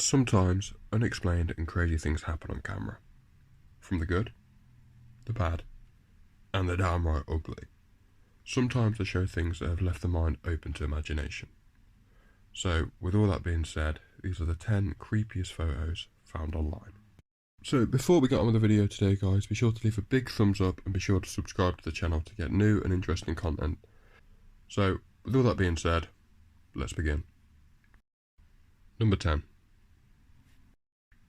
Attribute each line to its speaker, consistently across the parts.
Speaker 1: Sometimes unexplained and crazy things happen on camera. From the good, the bad, and the downright ugly. Sometimes they show things that have left the mind open to imagination. So, with all that being said, these are the 10 creepiest photos found online. So, before we get on with the video today, guys, be sure to leave a big thumbs up and be sure to subscribe to the channel to get new and interesting content. So, with all that being said, let's begin. Number 10.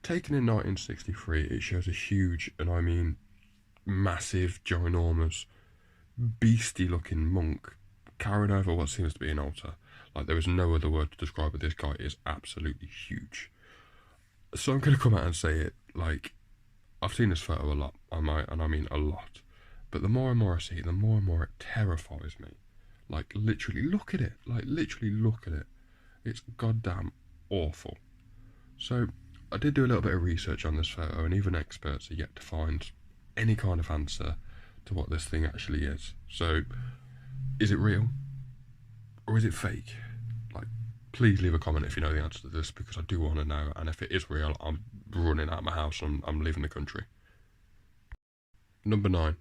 Speaker 1: Taken in 1963, it shows a huge, and I mean massive, ginormous, beastie-looking monk carrying over what seems to be an altar. Like, there is no other word to describe it. This guy is absolutely huge. So I'm going to come out and say it, like, I've seen this photo a lot, and I mean a lot. But the more and more I see it, the more and more it terrifies me. Like, literally, look at it. Like, literally, look at it. It's goddamn awful. So, I did do a little bit of research on this photo, and even experts are yet to find any kind of answer to what this thing actually is. So, is it real? Or is it fake? Like, please leave a comment if you know the answer to this, because I do want to know, and if it is real, I'm running out of my house and I'm leaving the country. Number 9.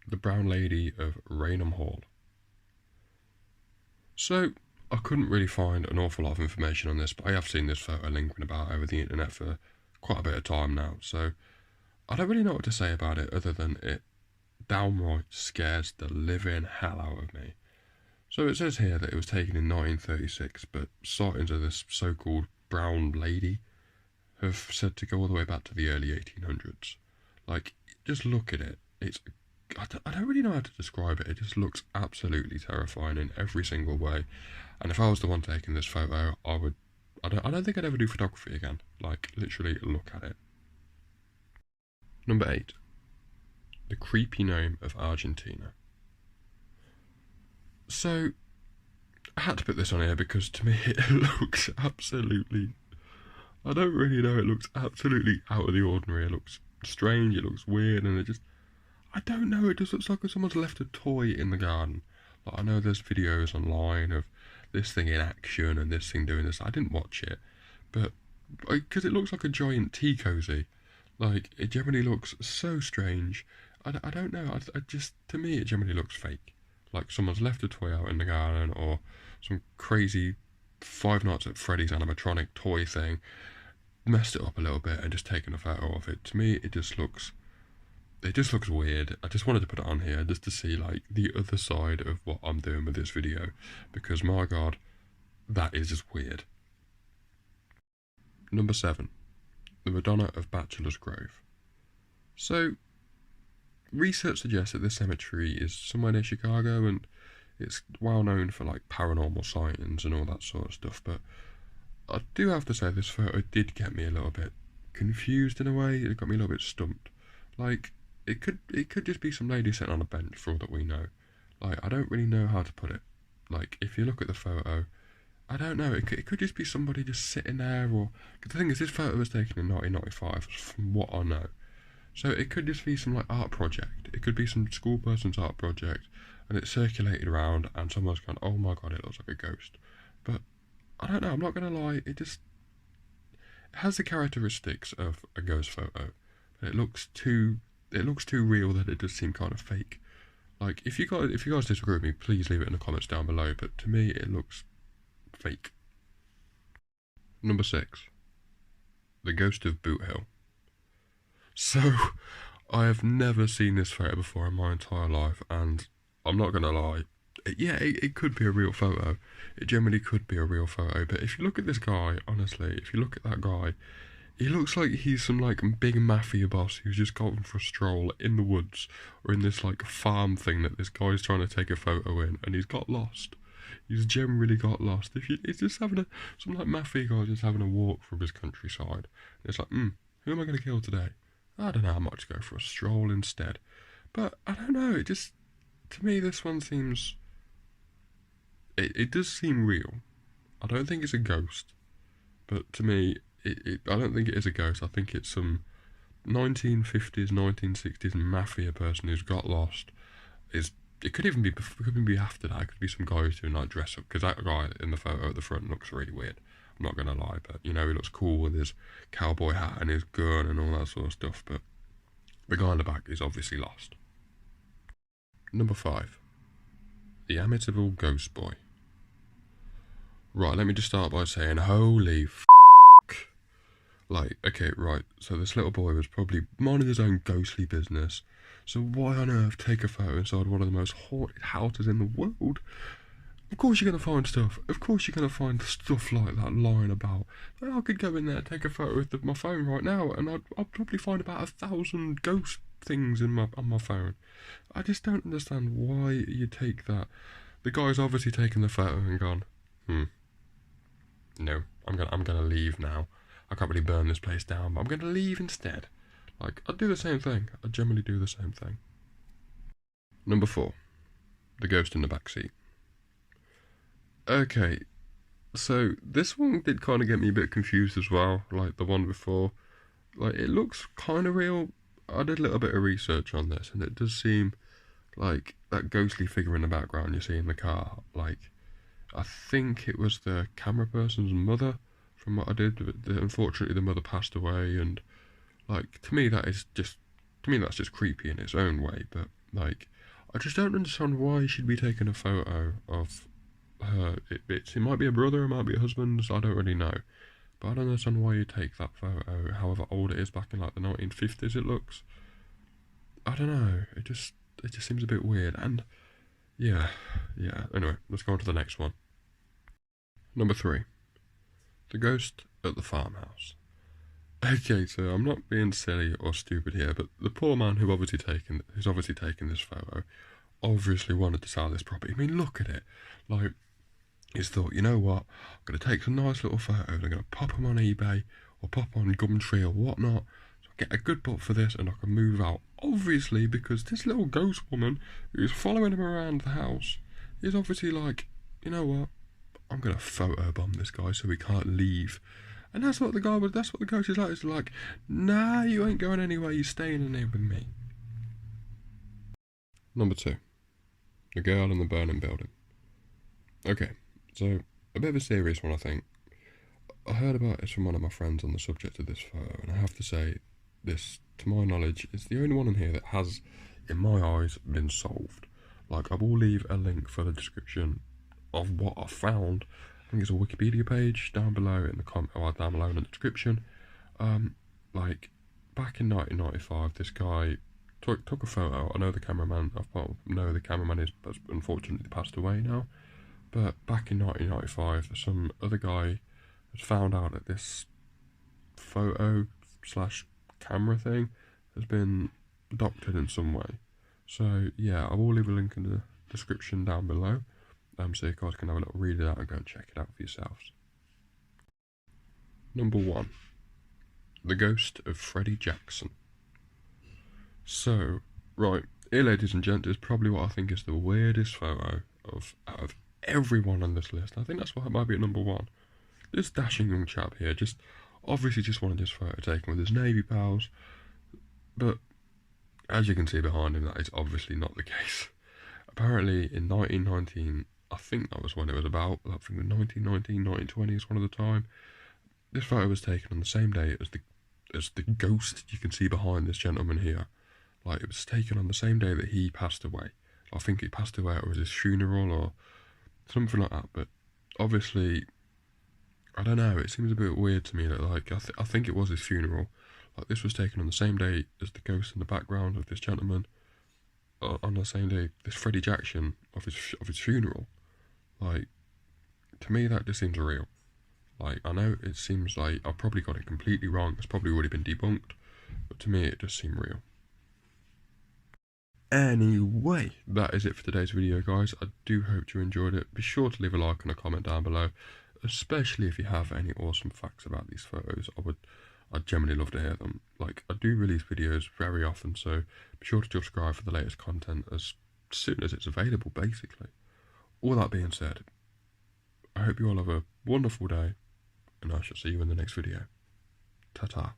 Speaker 1: The Brown Lady of Raynham Hall. So, I couldn't really find an awful lot of information on this, but I have seen this photo linking about over the internet for quite a bit of time now, so I don't really know what to say about it other than it downright scares the living hell out of me. So it says here that it was taken in 1936, but sightings of this so-called brown lady have said to go all the way back to the early 1800s. Like, just look at it. I don't really know how to describe it. It just looks absolutely terrifying in every single way. And if I was the one taking this photo, I don't think I'd ever do photography again. Like, literally, look at it. Number 8. The creepy gnome of Argentina. So, I had to put this on here because to me it looks absolutely, I don't really know, it looks absolutely out of the ordinary. It looks strange, it looks weird, and I don't know, it just looks like someone's left a toy in the garden. Like, I know there's videos online of this thing in action and this thing doing this. I didn't watch it, but because it looks like a giant tea cozy. Like, it generally looks so strange. I don't know, I just, to me it generally looks fake. Like someone's left a toy out in the garden, or some crazy Five Nights at Freddy's animatronic toy thing, messed it up a little bit and just taken a photo of it. To me, it just looks weird. I just wanted to put it on here just to see, like, the other side of what I'm doing with this video, because my god, that is just weird. Number 7. The Madonna of Bachelor's Grove. So, research suggests that this cemetery is somewhere near Chicago, and it's well known for, like, paranormal sightings and all that sort of stuff, but I do have to say this photo did get me a little bit confused in a way. It got me a little bit stumped. Like, it could just be some lady sitting on a bench for all that we know. Like, I don't really know how to put it. Like, if you look at the photo, I don't know, it could just be somebody just sitting there, or, cause the thing is, this photo was taken in 1995, from what I know. So it could just be some, like, art project. It could be some school person's art project, and it's circulated around, and someone's gone, oh my god, it looks like a ghost. But, I don't know, I'm not going to lie, it has the characteristics of a ghost photo, but it looks too real that it does seem kind of fake. Like, if you guys disagree with me, please leave it in the comments down below, but to me, it looks fake. Number 6. The Ghost of Boot Hill. So, I have never seen this photo before in my entire life, and I'm not going to lie, it could be a real photo. It generally could be a real photo, but if you look at this guy, honestly, if you look at that guy, he looks like he's some, like, big mafia boss who's just gone for a stroll in the woods, or in this, like, farm thing that this guy's trying to take a photo in, and he's got lost. He's generally got lost. He's just having some, like, mafia guy just having a walk through his countryside. And it's like, who am I going to kill today? I don't know, I might just go for a stroll instead. But, I don't know, it just, to me, this one seems, it does seem real. I don't think it's a ghost, but to me, I don't think it is a ghost. I think it's some 1950s, 1960s mafia person who's got lost. It could even be after that. It could be some guy who's doing, like, dress up, because that guy in the photo at the front looks really weird. not gonna lie, but you know, he looks cool with his cowboy hat and his gun and all that sort of stuff, but the guy in the back is obviously lost. Number 5. The Amityville Ghost Boy. Right, let me just start by saying, holy f***. Like, okay, right, so this little boy was probably minding his own ghostly business, so why on earth take a photo inside one of the most haunted houses in the world? Of course you're going to find stuff. Of course you're going to find stuff like that lying about. Like, I could go in there, take a photo with my phone right now, and I'd probably find about 1,000 ghost things on my phone. I just don't understand why you take that. The guy's obviously taken the photo and gone, no, I'm gonna leave now. I can't really burn this place down, but I'm gonna leave instead. Like, I'd do the same thing. I'd generally do the same thing. Number 4. The ghost in the backseat. Okay, so this one did kind of get me a bit confused as well, like the one before. Like, it looks kind of real. I did a little bit of research on this, and it does seem like that ghostly figure in the background you see in the car. Like, I think it was the camera person's mother, from what I did. Unfortunately, the mother passed away, and like, to me that's just creepy in its own way. But like, I just don't understand why she'd be taking a photo of her. It might be a brother, it might be a husband, so I don't really know. But I don't understand why you take that photo, however old it is, back in like the 1950s it looks. I don't know, it just seems a bit weird. And yeah, anyway, let's go on to the next one. Number 3. The ghost at the farmhouse. Okay, so I'm not being silly or stupid here, but the poor man who's obviously taken this photo obviously wanted to sell this property. I mean, look at it. Like, he's thought, you know what, I'm going to take some nice little photos, I'm going to pop them on eBay or pop on Gumtree or whatnot, so I get a good butt for this and I can move out. Obviously, because this little ghost woman who's following him around the house is obviously like, you know what, I'm going to photobomb this guy so he can't leave. And that's what the ghost is like. It's like, nah, you ain't going anywhere, you're staying in here with me. Number 2. The girl in the burning building. Okay, so a bit of a serious one, I think. I heard about this from one of my friends on the subject of this photo, and I have to say, this, to my knowledge, is the only one in here that has, in my eyes, been solved. Like, I will leave a link for the description of what I found. I think it's a Wikipedia page down below in the down below in the description. Like, back in 1995, this guy took a photo. I know the cameraman. Has unfortunately passed away now. But back in 1995, some other guy has found out that this photo / camera thing has been doctored in some way. So yeah, I will leave a link in the description down below, so you guys can have a little read of that and go and check it out for yourselves. Number 1. The Ghost of Freddie Jackson. So, right, here ladies and gents is probably what I think is the weirdest photo out of everyone on this list. I think that's why it might be at number 1. This dashing young chap here obviously just wanted this photo taken with his Navy pals, but as you can see behind him, that is obviously not the case. Apparently in 1919, I think that was when it was about, I think 1919, 1920 is one of the time, this photo was taken on the same day as the ghost you can see behind this gentleman here. Like, it was taken on the same day that he passed away. I think he passed away, or it was his funeral or something like that, but obviously, I don't know, it seems a bit weird to me that, like, I think it was his funeral. Like, this was taken on the same day as the ghost in the background of this gentleman, on the same day, this Freddie Jackson of his funeral. Like, to me, that just seems real. Like, I know it seems like I probably got it completely wrong, it's probably already been debunked, but to me, it just seemed real. Anyway, that is it for today's video, guys. I do hope you enjoyed it. Be sure to leave a like and a comment down below, especially if you have any awesome facts about these photos. I'd genuinely love to hear them. Like, I do release videos very often, so be sure to subscribe for the latest content as soon as it's available, basically. All that being said, I hope you all have a wonderful day, and I shall see you in the next video. Ta-ta.